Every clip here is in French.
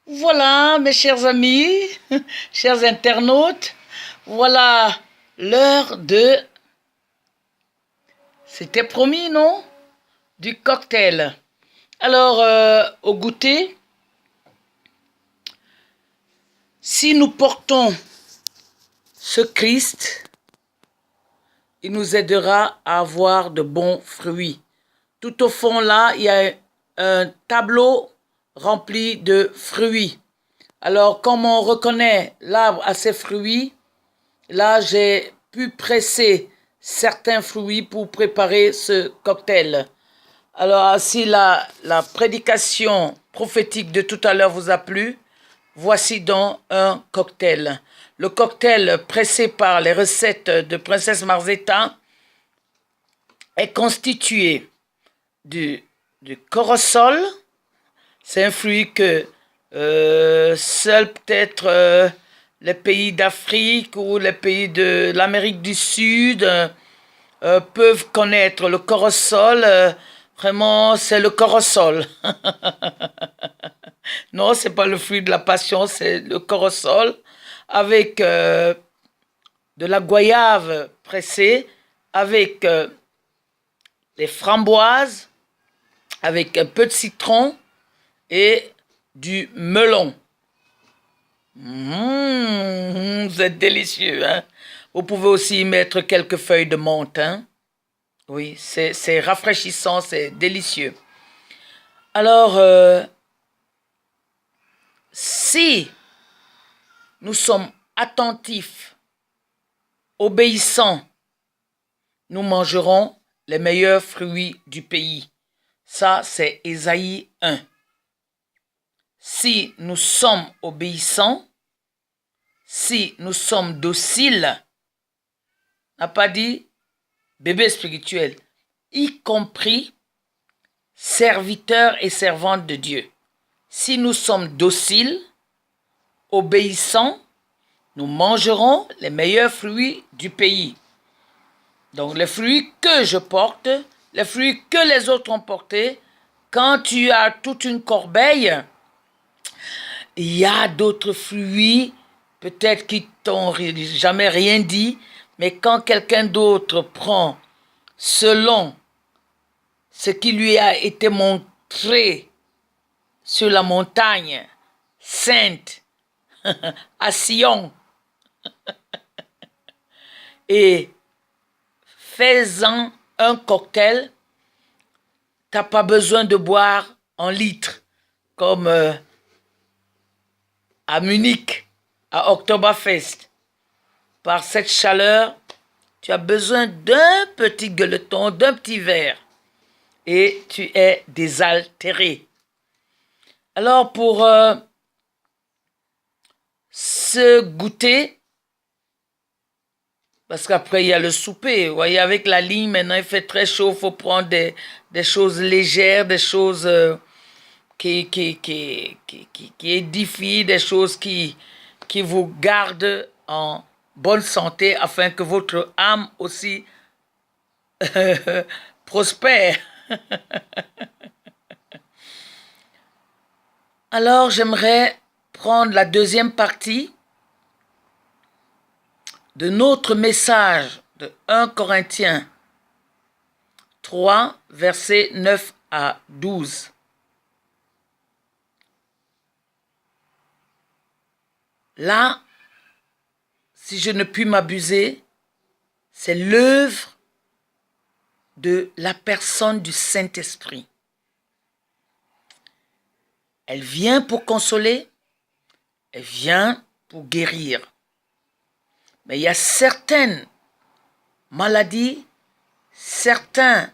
Voilà, mes chers amis, chers internautes, voilà l'heure de... C'était promis, non? Du cocktail. Alors, au goûter, si nous portons ce Christ, il nous aidera à avoir de bons fruits. Tout au fond, là, il y a un tableau rempli de fruits. Alors, comme on reconnaît l'arbre à ses fruits, là, j'ai pu presser certains fruits pour préparer ce cocktail. Alors, si la prédication prophétique de tout à l'heure vous a plu, voici donc un cocktail. Le cocktail pressé par les recettes de Princesse Marzetta est constitué du corossol. C'est un fruit que seul peut-être les pays d'Afrique ou les pays de l'Amérique du Sud peuvent connaître. Le corossol, vraiment, c'est le corossol. Non, c'est pas le fruit de la passion, c'est le corossol avec de la goyave pressée, avec les framboises, avec un peu de citron et du melon. C'est délicieux, hein? Vous pouvez aussi y mettre quelques feuilles de menthe, hein? Oui, c'est rafraîchissant, c'est délicieux. Alors, si nous sommes attentifs, obéissants, nous mangerons les meilleurs fruits du pays. Ça, c'est Ésaïe 1. Si nous sommes obéissants, si nous sommes dociles, n'a pas dit bébé spirituel, y compris serviteurs et servantes de Dieu. Si nous sommes dociles, obéissants, nous mangerons les meilleurs fruits du pays. Donc les fruits que je porte, les fruits que les autres ont portés, quand tu as toute une corbeille, il y a d'autres fruits, peut-être qui t'ont jamais rien dit, mais quand quelqu'un d'autre prend selon ce qui lui a été montré sur la montagne sainte, à Sion, et fais-en un cocktail, tu n'as pas besoin de boire en litres, comme à Munich, à Oktoberfest. Par cette chaleur, tu as besoin d'un petit gueuleton, d'un petit verre, et tu es désaltéré. Alors pour ce goûter, parce qu'après il y a le souper, vous voyez, avec la ligne, maintenant il fait très chaud, il faut prendre des choses légères, des choses qui édifient, des choses qui vous gardent en bonne santé afin que votre âme aussi prospère. Alors j'aimerais prendre la deuxième partie de notre message de 1 Corinthiens 3, versets 9 à 12. Là, si je ne puis m'abuser, c'est l'œuvre de la personne du Saint-Esprit. Elle vient pour consoler, elle vient pour guérir. Mais il y a certaines maladies, certains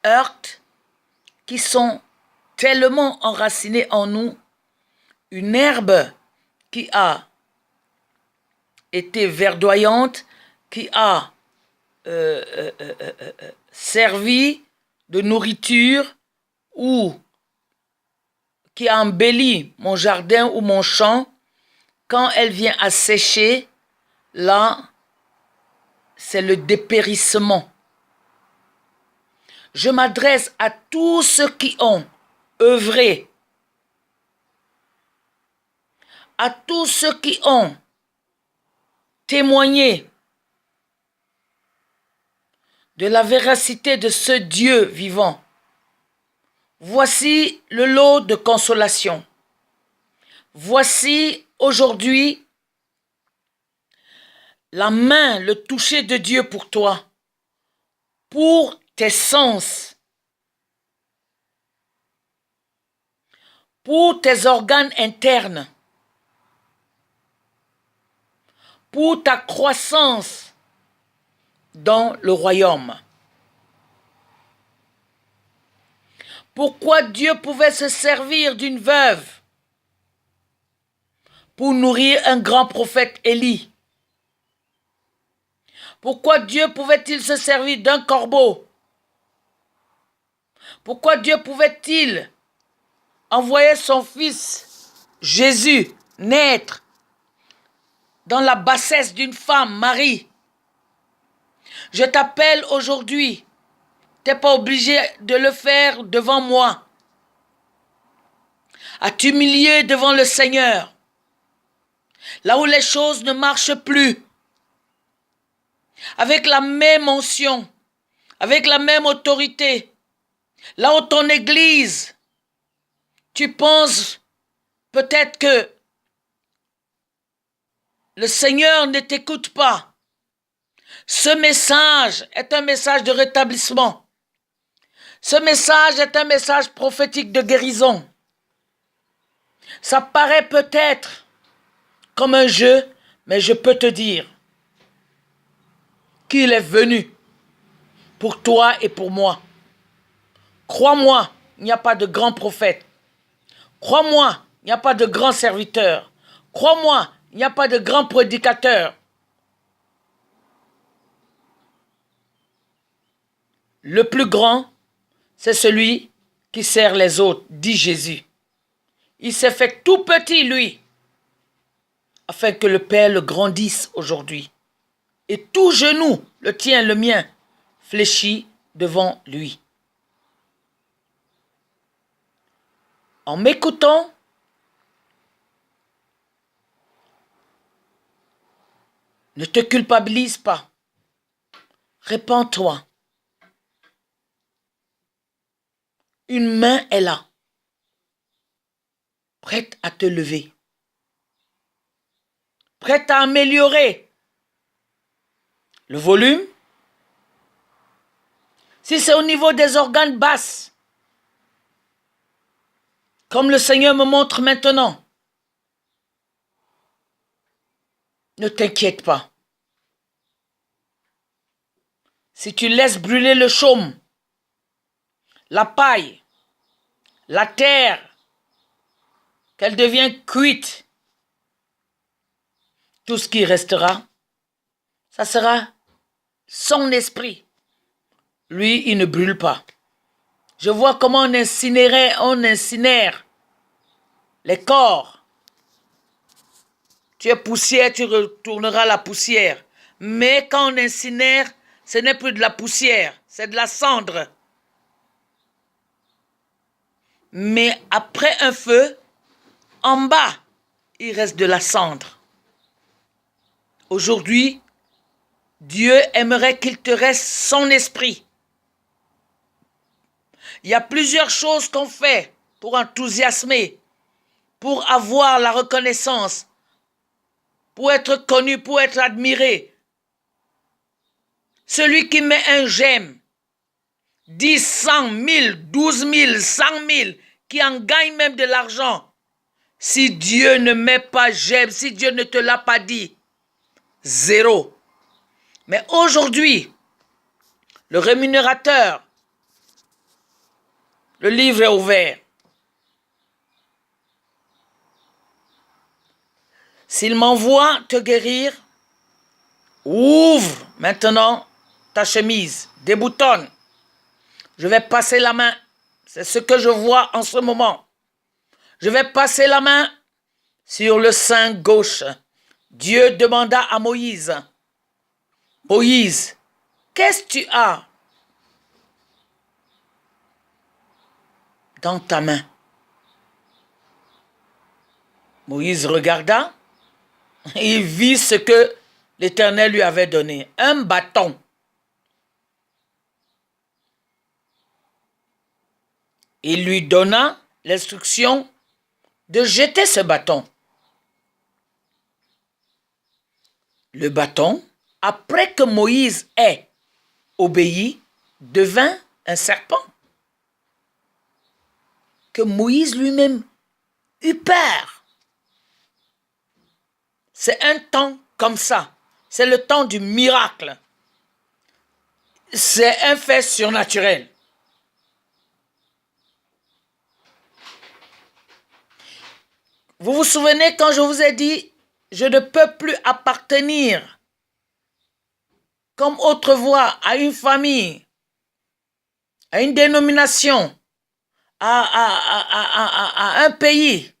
heurts qui sont tellement enracinés en nous. Une herbe qui a été verdoyante, qui a servi de nourriture ou qui a embelli mon jardin ou mon champ, quand elle vient à sécher, là, c'est le dépérissement. Je m'adresse à tous ceux qui ont œuvré à tous ceux qui ont témoigné de la véracité de ce Dieu vivant. Voici le lot de consolation. Voici aujourd'hui la main, le toucher de Dieu pour toi, pour tes sens, pour tes organes internes, pour ta croissance dans le royaume. Pourquoi Dieu pouvait se servir d'une veuve pour nourrir un grand prophète Élie? Pourquoi Dieu pouvait-il se servir d'un corbeau? Pourquoi Dieu pouvait-il envoyer son fils Jésus naître dans la bassesse d'une femme, Marie? Je t'appelle aujourd'hui. Tu n'es pas obligé de le faire devant moi. À t'humilier devant le Seigneur. Là où les choses ne marchent plus. Avec la même onction. Avec la même autorité. Là où ton église, tu penses peut-être que le Seigneur ne t'écoute pas. Ce message est un message de rétablissement. Ce message est un message prophétique de guérison. Ça paraît peut-être comme un jeu, mais je peux te dire qu'il est venu pour toi et pour moi. Crois-moi, il n'y a pas de grand prophète. Crois-moi, il n'y a pas de grand serviteur. Crois-moi, il n'y a pas de grand prédicateur. Le plus grand, c'est celui qui sert les autres, dit Jésus. Il s'est fait tout petit, lui, afin que le Père le grandisse aujourd'hui. Et tout genou, le tien, le mien, fléchit devant lui. En m'écoutant, ne te culpabilise pas. Répands-toi. Une main est là, prête à te lever, prête à améliorer le volume. Si c'est au niveau des organes basses, comme le Seigneur me montre maintenant, ne t'inquiète pas. Si tu laisses brûler le chaume, la paille, la terre, qu'elle devient cuite, tout ce qui restera, ça sera son esprit. Lui, il ne brûle pas. Je vois comment on incinère les corps. Tu es poussière, tu retourneras la poussière. Mais quand on incinère, ce n'est plus de la poussière, c'est de la cendre. Mais après un feu, en bas, il reste de la cendre. Aujourd'hui, Dieu aimerait qu'il te reste son esprit. Il y a plusieurs choses qu'on fait pour enthousiasmer, pour avoir la reconnaissance, pour être connu, pour être admiré. Celui qui met un j'aime, 10, 100, 1000, 12 000, 100 000, qui en gagne même de l'argent, si Dieu ne met pas j'aime, si Dieu ne te l'a pas dit, zéro. Mais aujourd'hui, le rémunérateur, le livre est ouvert. S'il m'envoie te guérir, ouvre maintenant ta chemise, déboutonne. Je vais passer la main. C'est ce que je vois en ce moment. Je vais passer la main sur le sein gauche. Dieu demanda à Moïse, Moïse, qu'est-ce que tu as dans ta main? Moïse regarda, et il vit ce que l'Éternel lui avait donné, un bâton. Il lui donna l'instruction de jeter ce bâton. Le bâton, après que Moïse ait obéi, devint un serpent. Que Moïse lui-même eut peur. C'est un temps comme ça. C'est le temps du miracle. C'est un fait surnaturel. Vous vous souvenez quand je vous ai dit, je ne peux plus appartenir comme autrefois à une famille, à une dénomination, à un pays.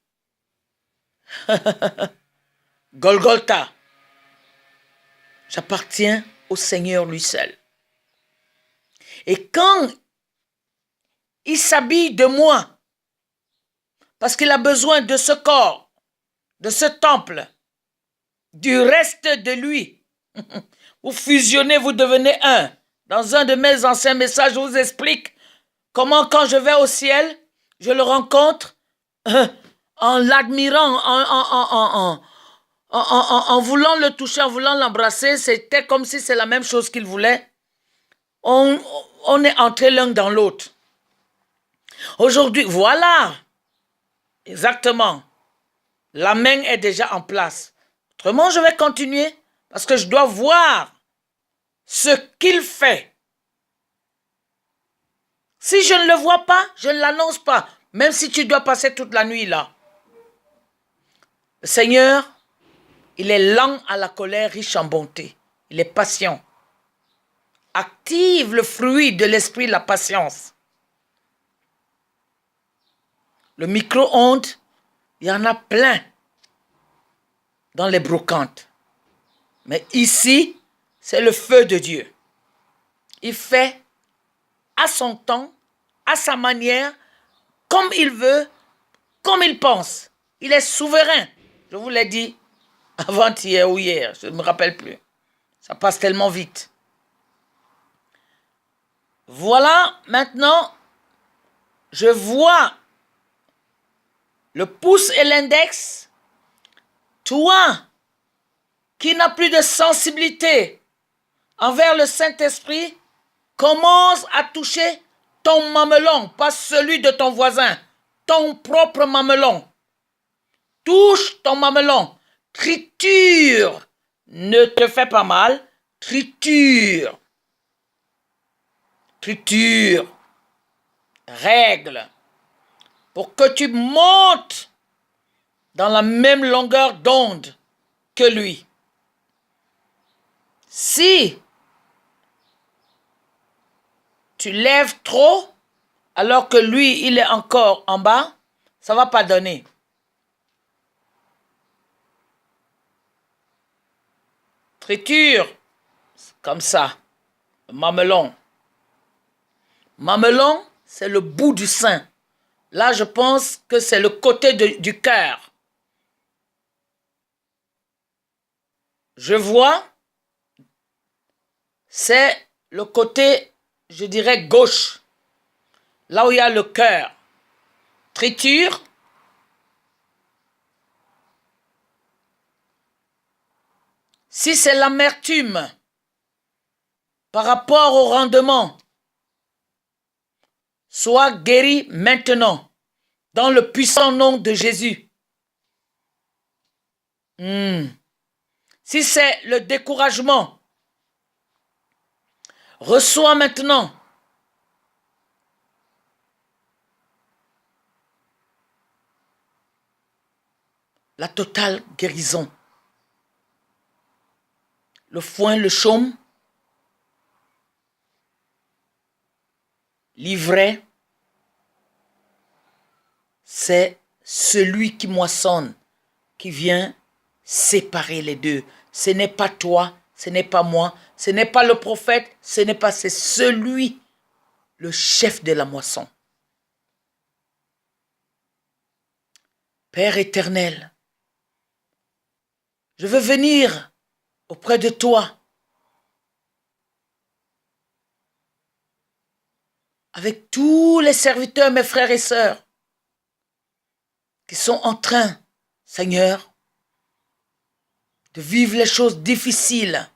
Golgotha. J'appartiens au Seigneur lui seul. Et quand il s'habille de moi, parce qu'il a besoin de ce corps, de ce temple, du reste de lui, vous fusionnez, vous devenez un. Dans un de mes anciens messages, je vous explique comment quand je vais au ciel, je le rencontre en l'admirant, en voulant le toucher, en voulant l'embrasser. C'était comme si c'est la même chose qu'il voulait. On est entrés l'un dans l'autre. Aujourd'hui, voilà, exactement, la main est déjà en place. Autrement, je vais continuer parce que je dois voir ce qu'il fait. Si je ne le vois pas, je ne l'annonce pas, même si tu dois passer toute la nuit là. Le Seigneur, il est lent à la colère, riche en bonté. Il est patient. Active le fruit de l'esprit, la patience. Le micro-ondes, il y en a plein dans les brocantes. Mais ici, c'est le feu de Dieu. Il fait à son temps, à sa manière, comme il veut, comme il pense. Il est souverain. Je vous l'ai dit avant-hier ou hier, je ne me rappelle plus. Ça passe tellement vite. Voilà, maintenant, je vois le pouce et l'index. Toi, qui n'as plus de sensibilité envers le Saint-Esprit, commence à toucher ton mamelon, pas celui de ton voisin, ton propre mamelon. Touche ton mamelon, triture, ne te fais pas mal, triture, triture, règle, pour que tu montes dans la même longueur d'onde que lui. Si tu lèves trop, alors que lui, il est encore en bas, ça ne va pas donner. Triture, comme ça, le mamelon. Mamelon, c'est le bout du sein. Là, je pense que c'est le côté du cœur. Je vois, c'est le côté, je dirais, gauche. Là où il y a le cœur. Triture. Si c'est l'amertume par rapport au rendement, sois guéri maintenant dans le puissant nom de Jésus. Si c'est le découragement, reçois maintenant la totale guérison. Le foin, le chaume, l'ivraie, c'est celui qui moissonne, qui vient séparer les deux. Ce n'est pas toi, ce n'est pas moi, ce n'est pas le prophète, ce n'est pas, c'est celui, le chef de la moisson. Père éternel, Je veux venir auprès de toi avec tous les serviteurs, mes frères et sœurs, qui sont en train, Seigneur, de vivre les choses difficiles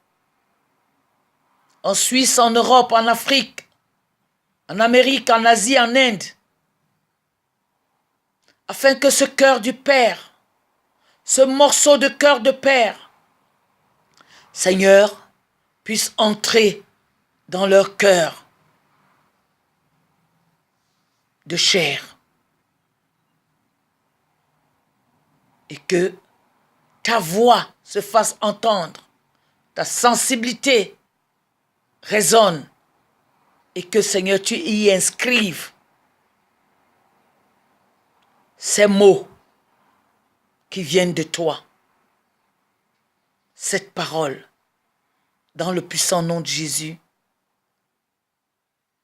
en Suisse, en Europe, en Afrique, en Amérique, en Asie, en Inde, afin que ce cœur du Père, ce morceau de cœur de Père, Seigneur, puisse entrer dans leur cœur de chair et que ta voix se fasse entendre, ta sensibilité résonne et que, Seigneur, tu y inscrives ces mots qui viennent de toi, cette parole, dans le puissant nom de Jésus.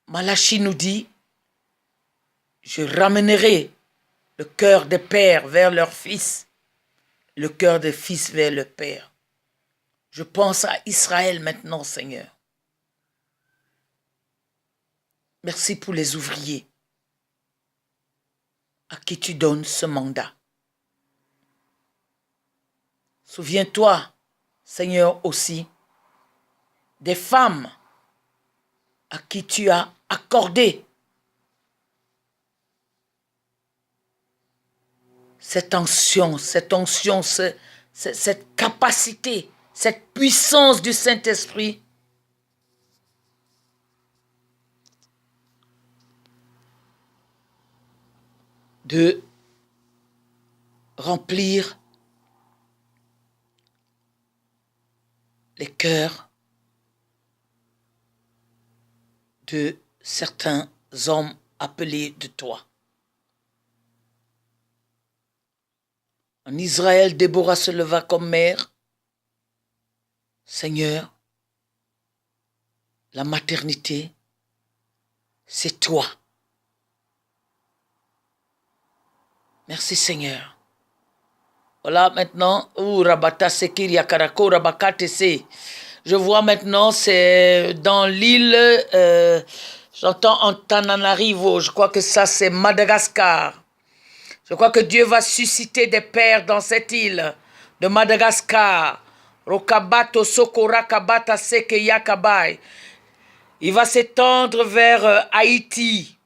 Malachie nous dit, je ramènerai le cœur des pères vers leurs fils, le cœur des fils vers le père. Je pense à Israël maintenant, Seigneur. Merci pour les ouvriers à qui tu donnes ce mandat. Souviens-toi, Seigneur, aussi, des femmes à qui tu as accordé cette onction, cette capacité, cette puissance du Saint-Esprit de remplir les cœurs de certains hommes appelés de toi. En Israël, Déborah se leva comme mère. Seigneur, la maternité, c'est toi. Merci Seigneur. Voilà maintenant, je vois maintenant, c'est dans l'île, j'entends Antananarivo, je crois que ça c'est Madagascar. Je crois que Dieu va susciter des pères dans cette île de Madagascar. Rokabato Sokorakabata Seke Yakabai. Il va s'étendre vers Haïti.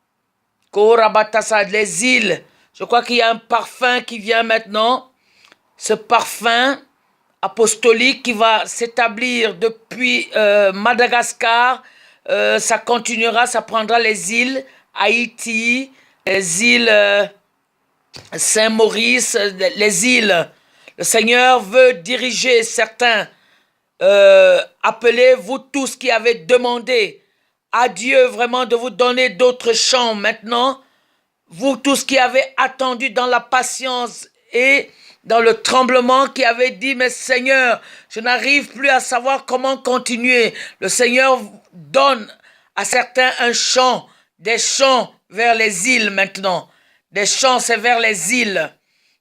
Korabatasa, les îles. Je crois qu'il y a un parfum qui vient maintenant. Ce parfum apostolique qui va s'établir depuis Madagascar. Ça continuera, ça prendra les îles Haïti, les îles Saint-Maurice, les îles. Le Seigneur veut diriger certains. Appelez-vous tous qui avez demandé à Dieu vraiment de vous donner d'autres chants maintenant. Vous tous qui avez attendu dans la patience et dans le tremblement, qui avez dit, mais Seigneur, je n'arrive plus à savoir comment continuer. Le Seigneur donne à certains un chant, des chants vers les îles maintenant. Des chants, c'est vers les îles.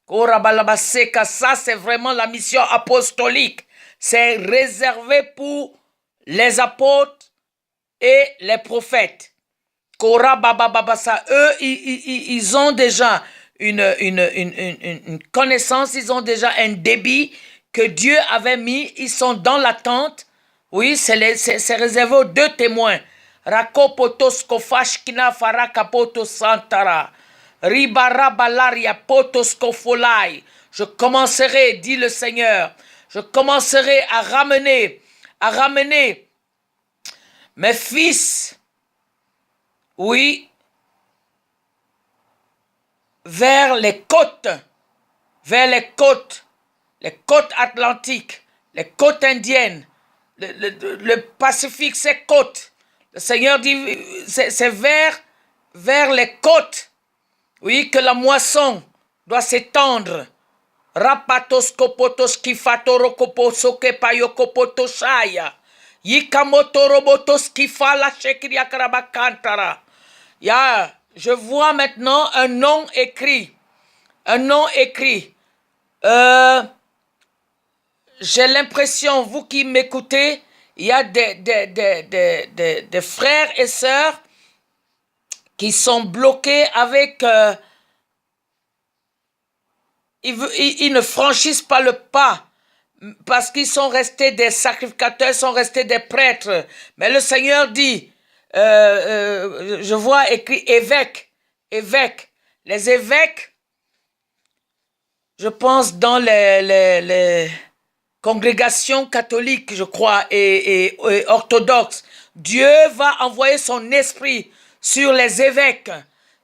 Ça, c'est vraiment la mission apostolique. C'est réservé pour les apôtres et les prophètes. Eux, ils ont déjà une connaissance, ils ont déjà un débit que Dieu avait mis, ils sont dans l'attente. Oui, c'est réservé aux deux témoins. Rakopotos kofashkina farakapoto santara. Ribarabalaria potos kofolai. Je commencerai, dit le Seigneur, je commencerai à ramener mes fils, oui, vers les côtes atlantiques, les côtes indiennes, le Pacifique, ces côtes. Le Seigneur dit, c'est vers les côtes, oui, que la moisson doit s'étendre. Rapatos kopotos kifatoro koposo kepayoko potoshaya. Yikamoto robotos kifala shekria karabakantara. Ya, je vois maintenant un nom écrit. Un nom écrit. j'ai l'impression, vous qui m'écoutez, il y a des frères et sœurs qui sont bloqués avec... ils ne franchissent pas le pas parce qu'ils sont restés des sacrificateurs, ils sont restés des prêtres. Mais le Seigneur dit, je vois écrit évêque, évêque. Les évêques, je pense dans les congrégations catholiques, je crois, et orthodoxes, Dieu va envoyer son esprit sur les évêques,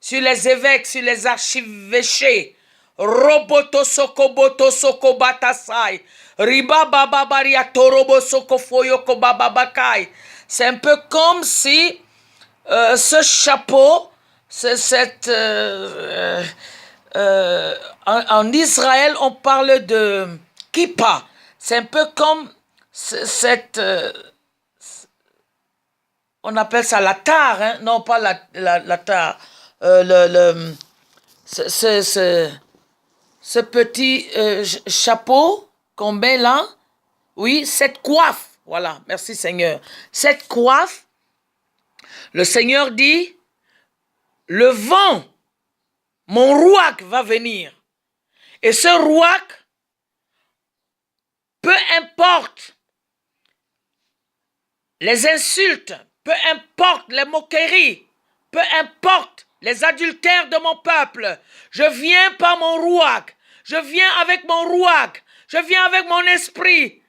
sur les archevêchés. Roboto soko boto soko batasai. Riba baba baria torobo soko foyo ko baba bakai. C'est un peu comme si ce chapeau, en Israël, on parle de kippa. C'est un peu comme on appelle ça la tare, hein? Non, pas la tare. Ce petit chapeau qu'on met là, oui, cette coiffe, voilà, merci Seigneur. Cette coiffe, le Seigneur dit, le vent, mon rouac va venir. Et ce rouac, peu importe les insultes, peu importe les moqueries, peu importe les adultères de mon peuple, je viens par mon rouac, je viens avec mon rouac, je viens avec mon esprit.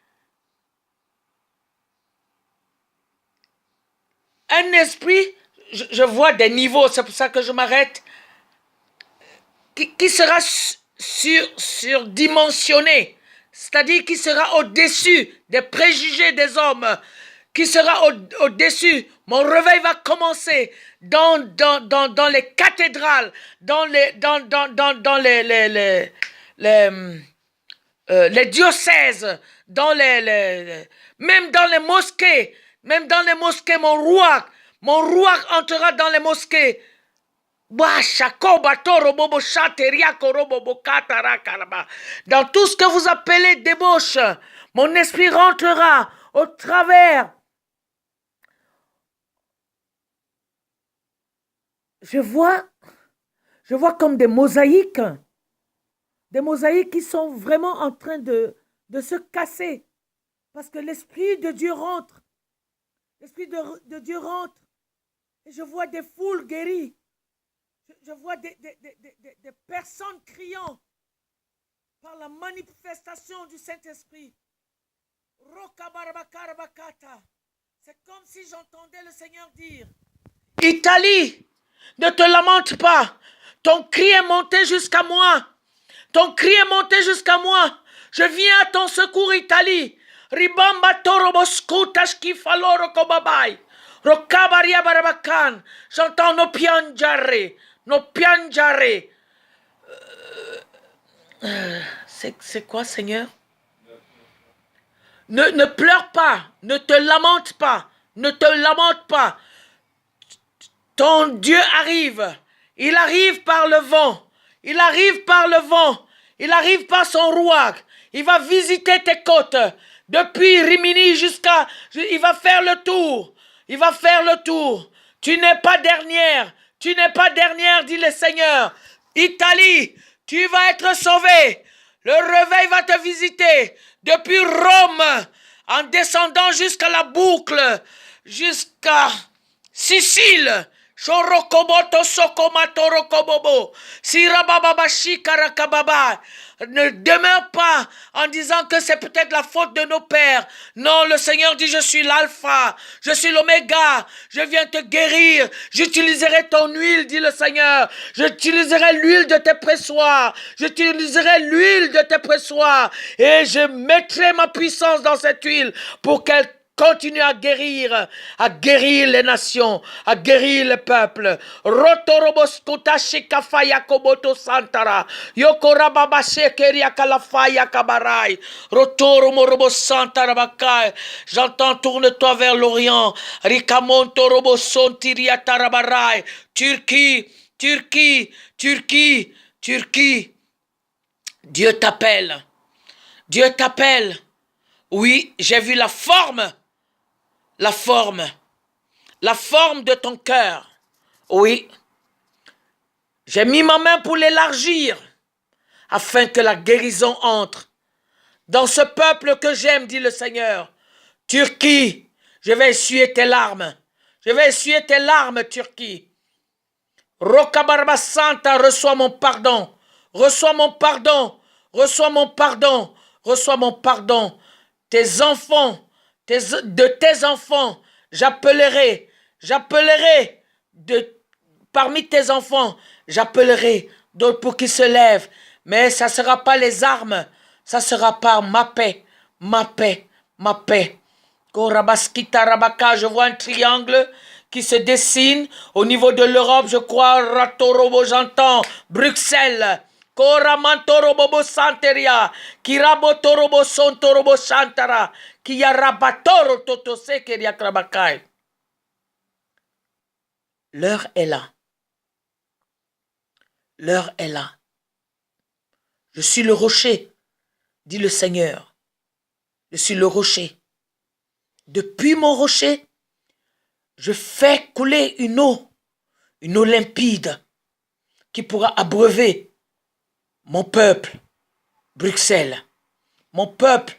Un esprit, je vois des niveaux, c'est pour ça que je m'arrête, qui sera surdimensionné, c'est-à-dire qui sera au-dessus des préjugés des hommes, qui sera au-dessus. Mon réveil va commencer dans les cathédrales, dans les diocèses, même dans les mosquées. Même dans les mosquées, mon rouac entrera dans les mosquées. Dans tout ce que vous appelez débauche, mon esprit rentrera au travers. Je vois comme des mosaïques qui sont vraiment en train de se casser. Parce que l'Esprit de Dieu rentre. L'Esprit de Dieu rentre. Et je vois des foules guéries. Je vois des personnes criant par la manifestation du Saint-Esprit. C'est comme si j'entendais le Seigneur dire, Italie, ne te lamente pas. Ton cri est monté jusqu'à moi. Ton cri est monté jusqu'à moi. Je viens à ton secours, Italie. Ribamba toroboscutaski faloro kobabai. Rokabaria barabakan. J'entends nos pianjare. Nos pianjare. C'est quoi, Seigneur? Ne pleure pas. Ne te lamente pas. Ne te lamente pas. Ton Dieu arrive. Il arrive par le vent. Il arrive par le vent. Il arrive par son rouac. Il va visiter tes côtes. Depuis Rimini jusqu'à... Il va faire le tour. Il va faire le tour. Tu n'es pas dernière. Tu n'es pas dernière, dit le Seigneur. Italie, tu vas être sauvée. Le réveil va te visiter. Depuis Rome, en descendant jusqu'à la boucle, jusqu'à Sicile. Shorokoboto sokomatoro kobobo. Sirabababashi karakababa. Ne demeure pas en disant que c'est peut-être la faute de nos pères. Non, le Seigneur dit, je suis l'alpha, je suis l'oméga, je viens te guérir. J'utiliserai ton huile, dit le Seigneur. J'utiliserai l'huile de tes pressoirs. J'utiliserai l'huile de tes pressoirs. Et je mettrai ma puissance dans cette huile pour qu'elle continue à guérir les nations, à guérir le peuple. Rotoroboskuta kafaya koboto santara. Yokorababashe keria kalafaya kabarai. Rotoromorobo santara bakai. J'entends, tourne-toi vers l'Orient. Rikamonto roboson tiria tarabarai. Turquie, Turquie, Turquie, Turquie. Dieu t'appelle. Dieu t'appelle. Oui, j'ai vu la forme de ton cœur. Oui, j'ai mis ma main pour l'élargir, afin que la guérison entre dans ce peuple que j'aime, dit le Seigneur. Turquie, je vais essuyer tes larmes. Je vais essuyer tes larmes, Turquie. Rokabarba Santa, reçois mon pardon. Reçois mon pardon. Reçois mon pardon. Reçois mon pardon. Tes enfants, de tes enfants, j'appellerai parmi tes enfants, j'appellerai d'autres pour qu'ils se lèvent. Mais ça ne sera pas les armes, ça sera par ma paix, ma paix, ma paix. Korabaskita Rabaka, je vois un triangle qui se dessine au niveau de l'Europe, je crois, Ratorobo, j'entends, Bruxelles, Koramantorobo Santeria, Kirabotorobo Sontorobo Santara, Kiyarabatoro Totose Keriakrabakai. L'heure est là. L'heure est là. Je suis le rocher, dit le Seigneur. Je suis le rocher. Depuis mon rocher, je fais couler une eau limpide, qui pourra abreuver mon peuple, Bruxelles, mon peuple,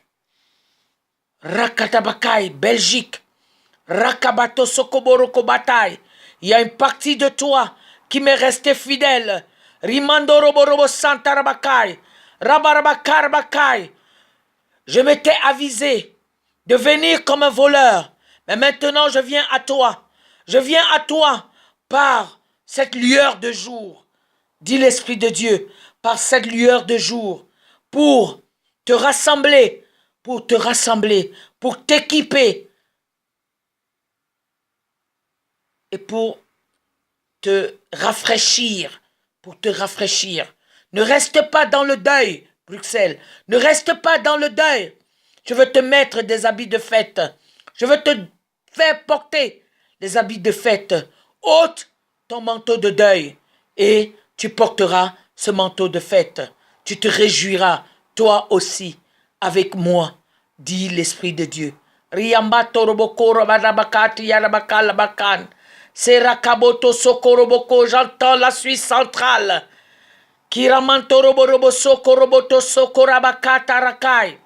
Rakatabakai, Belgique, Rakabato Sokoboroko Bataille. Il y a une partie de toi qui m'est restée fidèle. Rimando Roborobo Santarabakai, Rabarabakarbakai. Je m'étais avisé de venir comme un voleur, mais maintenant je viens à toi. Je viens à toi par cette lueur de jour, dit l'Esprit de Dieu, par cette lueur de jour, pour te rassembler, pour t'équiper et pour te rafraîchir, Ne reste pas dans le deuil, Bruxelles. Ne reste pas dans le deuil. Je veux te mettre des habits de fête. Je veux te faire porter des habits de fête. Ôte ton manteau de deuil et tu porteras ce manteau de fête. Tu te réjouiras, toi aussi, avec moi, dit l'Esprit de Dieu. Serakaboto Sokoroboko, j'entends la Suisse centrale. Kiramantorobo Sokoroboto Sokorabakata Rakai.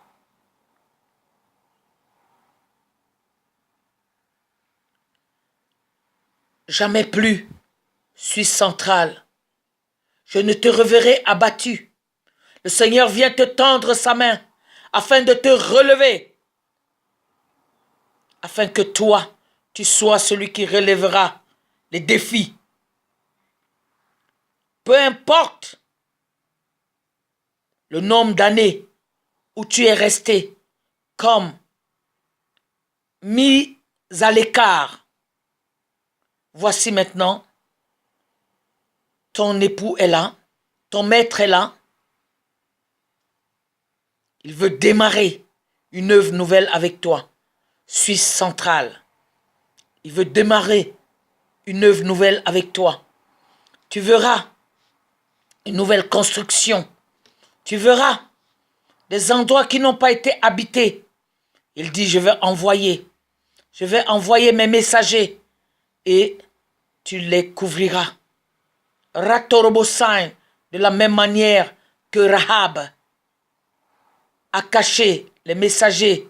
Jamais plus, Suisse centrale. Je ne te reverrai abattu. Le Seigneur vient te tendre sa main afin de te relever. Afin que toi, tu sois celui qui relèvera les défis. Peu importe le nombre d'années où tu es resté comme mis à l'écart. Voici maintenant, ton époux est là, ton maître est là. Il veut démarrer une œuvre nouvelle avec toi. Suisse centrale. Il veut démarrer une œuvre nouvelle avec toi. Tu verras une nouvelle construction. Tu verras des endroits qui n'ont pas été habités. Il dit, je vais envoyer mes messagers et tu les couvriras. Ratorobosain, de la même manière que Rahab a caché les messagers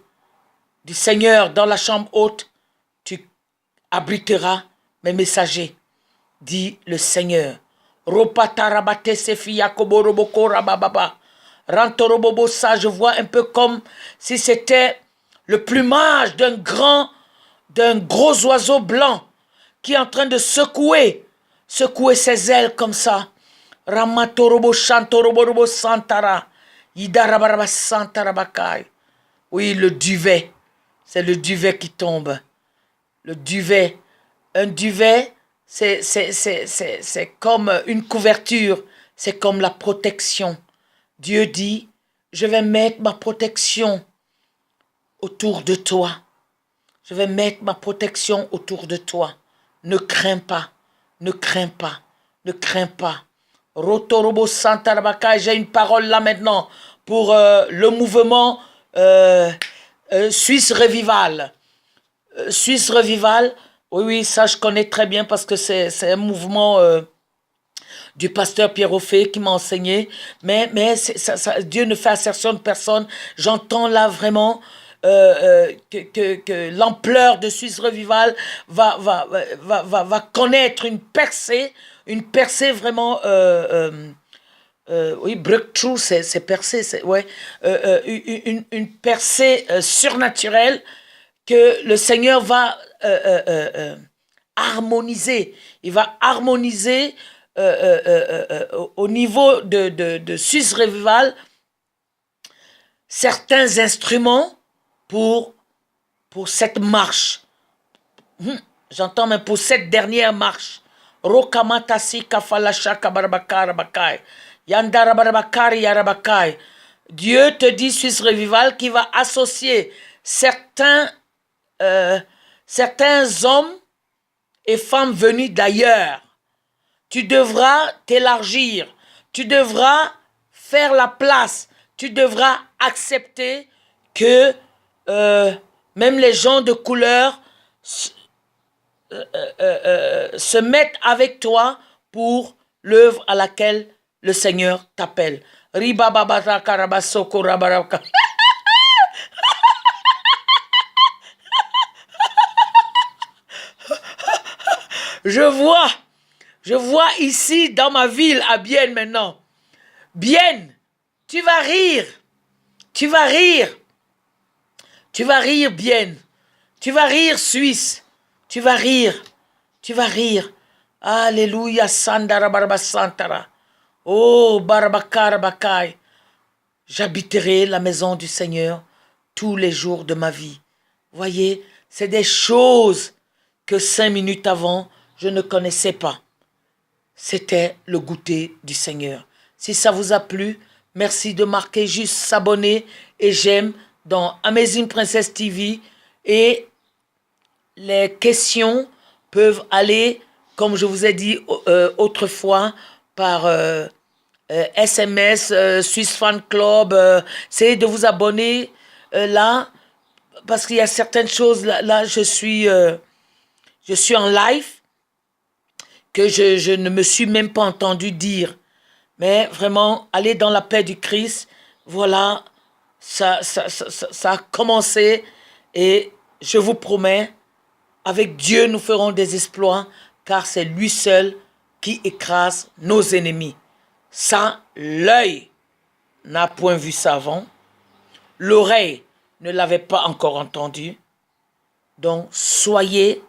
du Seigneur dans la chambre haute, tu abriteras mes messagers, dit le Seigneur. Ropatarabate Sefia Koboroboko Rabababa. Rantorobobosa, je vois un peu comme si c'était le plumage d'un gros oiseau blanc qui est en train de secouer ses ailes comme ça. Ramatorobo Shantorobo Santara. Yidarabaraba Santarabakai. Oui, le duvet. C'est le duvet qui tombe. Le duvet. Un duvet, c'est comme une couverture. C'est comme la protection. Dieu dit, je vais mettre ma protection autour de toi. Je vais mettre ma protection autour de toi. Ne crains pas. Ne crains pas. Ne crains pas. Rotorobo Santarabaka, j'ai une parole là maintenant pour le mouvement Suisse Revival. Suisse Revival, oui, oui, ça je connais très bien parce que c'est un mouvement du pasteur Pierre Ophé qui m'a enseigné. Mais Dieu ne fait assertion de personne. J'entends là vraiment que l'ampleur de Suisse Revival va connaître une percée vraiment... oui, breakthrough, c'est percée, ouais, une percée surnaturelle que le Seigneur va harmoniser. Il va harmoniser au niveau de Suisse Revival certains instruments pour cette marche. J'entends même pour cette dernière marche. Rokamatasi kafalasha kabarabakar bakai. Yandarabakar yarabakai. Dieu te dit, Suisse Revival, qui va associer certains hommes et femmes venus d'ailleurs. Tu devras t'élargir. Tu devras faire la place. Tu devras accepter que même les gens de couleur se mettent avec toi pour l'œuvre à laquelle le Seigneur t'appelle. Je vois ici dans ma ville à Bienne maintenant. Bienne, tu vas rire. Tu vas rire. Tu vas rire, Bienne. Tu vas rire, Suisse. Tu vas rire. Tu vas rire. Alléluia, Sandara Barabasantara. Oh, Barabakarabakai. J'habiterai la maison du Seigneur tous les jours de ma vie. Voyez, c'est des choses que 5 minutes avant, je ne connaissais pas. C'était le goûter du Seigneur. Si ça vous a plu, merci de marquer juste s'abonner et j'aime dans Amazing Princess TV. Et les questions peuvent aller, comme je vous ai dit autrefois, par SMS, Swiss Fan Club. Essayez de vous abonner là, parce qu'il y a certaines choses, là je suis en live, que je ne me suis même pas entendu dire. Mais vraiment, allez dans la paix du Christ. Voilà, ça a commencé. Et je vous promets, avec Dieu, nous ferons des exploits, car c'est lui seul qui écrase nos ennemis. Ça, l'œil n'a point vu ça avant. L'oreille ne l'avait pas encore entendu. Donc, soyez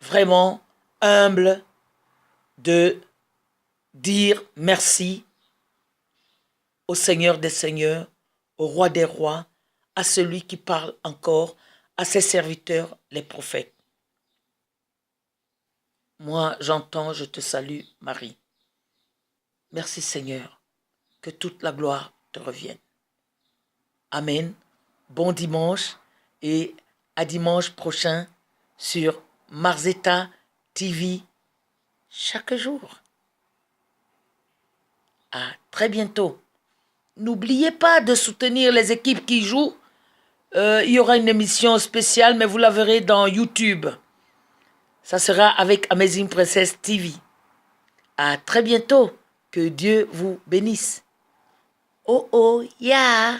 vraiment humbles de dire merci au Seigneur des Seigneurs, au Roi des Rois, à celui qui parle encore, à ses serviteurs, les prophètes. Moi, j'entends, je te salue, Marie. Merci Seigneur, que toute la gloire te revienne. Amen. Bon dimanche et à dimanche prochain sur Marzetta TV chaque jour. À très bientôt. N'oubliez pas de soutenir les équipes qui jouent. Il y aura une émission spéciale, mais vous la verrez dans YouTube. Ça sera avec Amazing Princess TV. À très bientôt. Que Dieu vous bénisse. Oh oh, yeah.